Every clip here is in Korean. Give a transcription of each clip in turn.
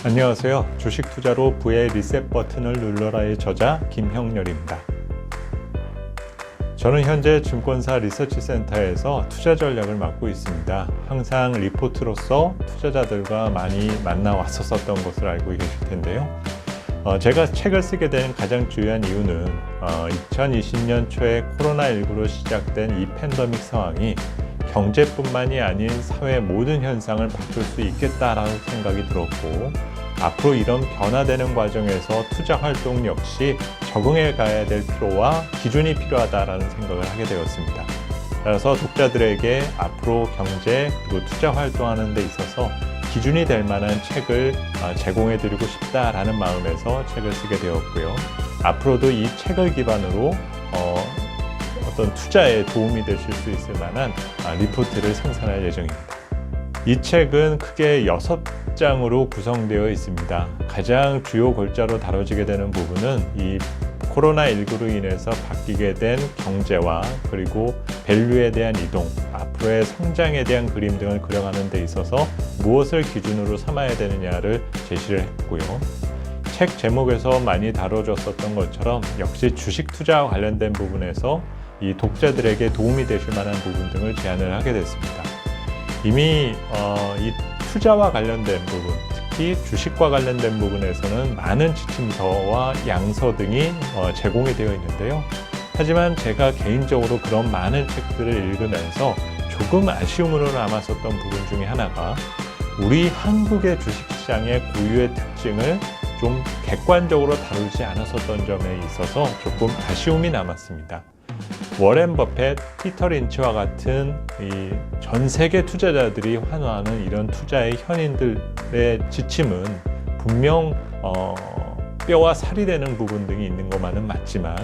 안녕하세요. 주식 투자로 부의 리셋 버튼을 눌러라의 저자 김형렬입니다. 저는 현재 증권사 리서치센터에서 투자 전략을 맡고 있습니다. 항상 리포트로서 투자자들과 많이 만나 왔었던 것을 알고 계실 텐데요. 제가 책을 쓰게 된 가장 중요한 이유는 2020년 초에 코로나19로 시작된 이 팬데믹 상황이 경제뿐만이 아닌 사회 모든 현상을 바꿀 수 있겠다라는 생각이 들었고, 앞으로 이런 변화되는 과정에서 투자 활동 역시 적응해 가야 될 필요와 기준이 필요하다라는 생각을 하게 되었습니다. 따라서 독자들에게 앞으로 경제 그리고 투자 활동하는 데 있어서 기준이 될 만한 책을 제공해 드리고 싶다라는 마음에서 책을 쓰게 되었고요. 앞으로도 이 책을 기반으로 어떤 투자에 도움이 되실 수 있을 만한 리포트를 생산할 예정입니다. 이 책은 크게 6장으로 구성되어 있습니다. 가장 주요 골자로 다뤄지게 되는 부분은 이 코로나19로 인해서 바뀌게 된 경제와 그리고 밸류에 대한 이동, 앞으로의 성장에 대한 그림 등을 그려가는 데 있어서 무엇을 기준으로 삼아야 되느냐를 제시를 했고요. 책 제목에서 많이 다뤄졌었던 것처럼 역시 주식 투자와 관련된 부분에서 이 독자들에게 도움이 되실 만한 부분 등을 제안을 하게 됐습니다. 이미 이 투자와 관련된 부분, 특히 주식과 관련된 부분에서는 많은 지침서와 양서 등이 제공이 되어 있는데요. 하지만 제가 개인적으로 그런 많은 책들을 읽으면서 조금 아쉬움으로 남았었던 부분 중에 하나가 우리 한국의 주식시장의 고유의 특징을 좀 객관적으로 다루지 않았었던 점에 있어서 조금 아쉬움이 남았습니다. 워렌 버핏, 피터 린치와 같은 이 전 세계 투자자들이 환호하는 이런 투자의 현인들의 지침은 분명 뼈와 살이 되는 부분 등이 있는 것만은 맞지만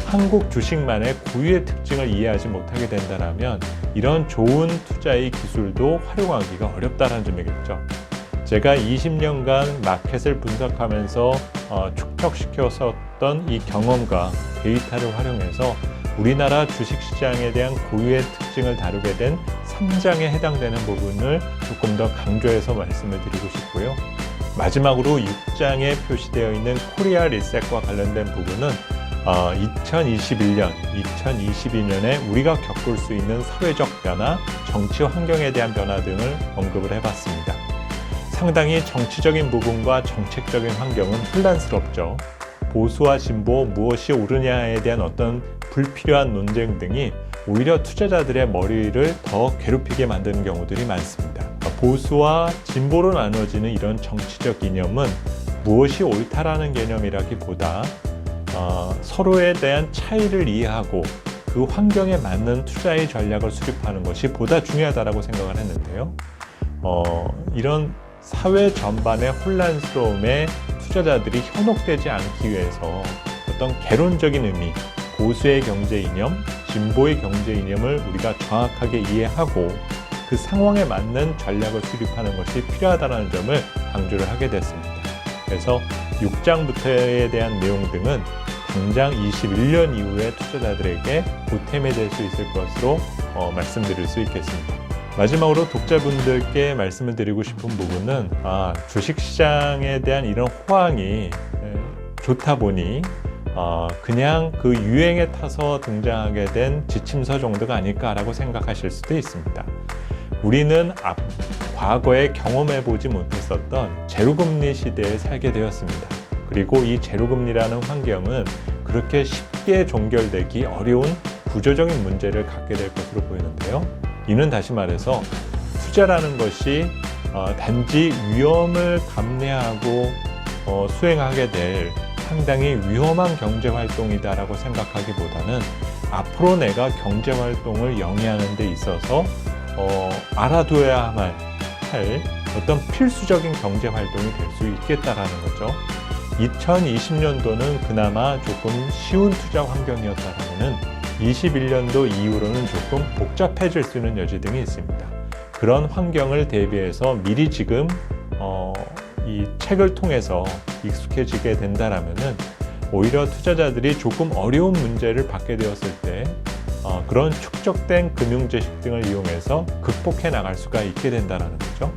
한국 주식만의 고유의 특징을 이해하지 못하게 된다면 이런 좋은 투자의 기술도 활용하기가 어렵다는 점이겠죠. 제가 20년간 마켓을 분석하면서 축적시켰었던 이 경험과 데이터를 활용해서 우리나라 주식시장에 대한 고유의 특징을 다루게 된 3장에 해당되는 부분을 조금 더 강조해서 말씀을 드리고 싶고요. 마지막으로 6장에 표시되어 있는 코리아 리셋과 관련된 부분은 2021년, 2022년에 우리가 겪을 수 있는 사회적 변화, 정치 환경에 대한 변화 등을 언급을 해봤습니다. 상당히 정치적인 부분과 정책적인 환경은 혼란스럽죠. 보수와 진보, 무엇이 옳으냐에 대한 어떤 불필요한 논쟁 등이 오히려 투자자들의 머리를 더 괴롭히게 만드는 경우들이 많습니다. 보수와 진보로 나눠지는 이런 정치적 이념은 무엇이 옳다라는 개념이라기보다 서로에 대한 차이를 이해하고 그 환경에 맞는 투자의 전략을 수립하는 것이 보다 중요하다고 생각을 했는데요. 이런 사회 전반의 혼란스러움에 투자자들이 현혹되지 않기 위해서 어떤 개론적인 의미, 보수의 경제 이념, 진보의 경제 이념을 우리가 정확하게 이해하고 그 상황에 맞는 전략을 수립하는 것이 필요하다는 점을 강조를 하게 됐습니다. 그래서 6장부터에 대한 내용 등은 당장 21년 이후에 투자자들에게 보탬이 될 수 있을 것으로 말씀드릴 수 있겠습니다. 마지막으로 독자분들께 말씀을 드리고 싶은 부분은 주식시장에 대한 이런 호황이 좋다 보니 그냥 그 유행에 타서 등장하게 된 지침서 정도가 아닐까라고 생각하실 수도 있습니다. 우리는 과거에 경험해보지 못했었던 제로금리 시대에 살게 되었습니다. 그리고 이 제로금리라는 환경은 그렇게 쉽게 종결되기 어려운 구조적인 문제를 갖게 될 것으로 보이는데요. 이는 다시 말해서 투자라는 것이 단지 위험을 감내하고 수행하게 될 상당히 위험한 경제활동이다라고 생각하기보다는 앞으로 내가 경제활동을 영위하는 데 있어서 알아둬야 할 어떤 필수적인 경제활동이 될 수 있겠다라는 거죠. 2020년도는 그나마 조금 쉬운 투자 환경이었다면 21년도 이후로는 조금 복잡해질 수 있는 여지 등이 있습니다. 그런 환경을 대비해서 미리 지금 이 책을 통해서 익숙해지게 된다라면은 오히려 투자자들이 조금 어려운 문제를 받게 되었을 때 그런 축적된 금융 지식 등을 이용해서 극복해 나갈 수가 있게 된다는 거죠.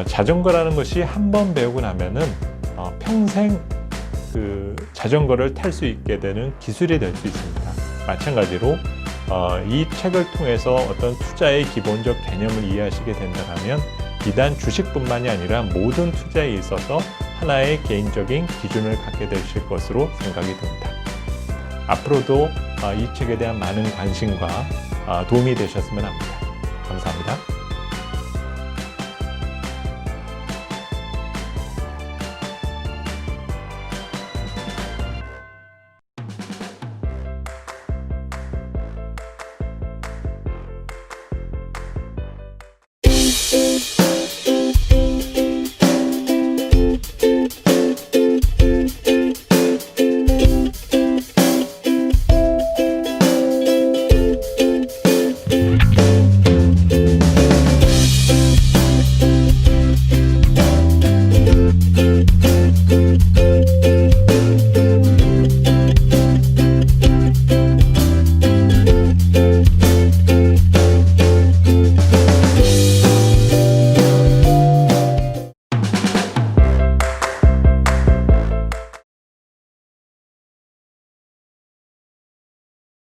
자전거라는 것이 한 번 배우고 나면은 평생 그 자전거를 탈 수 있게 되는 기술이 될 수 있습니다. 마찬가지로 이 책을 통해서 어떤 투자의 기본적 개념을 이해하시게 된다면 비단 주식뿐만이 아니라 모든 투자에 있어서 하나의 개인적인 기준을 갖게 되실 것으로 생각이 듭니다. 앞으로도 이 책에 대한 많은 관심과 도움이 되셨으면 합니다. 감사합니다.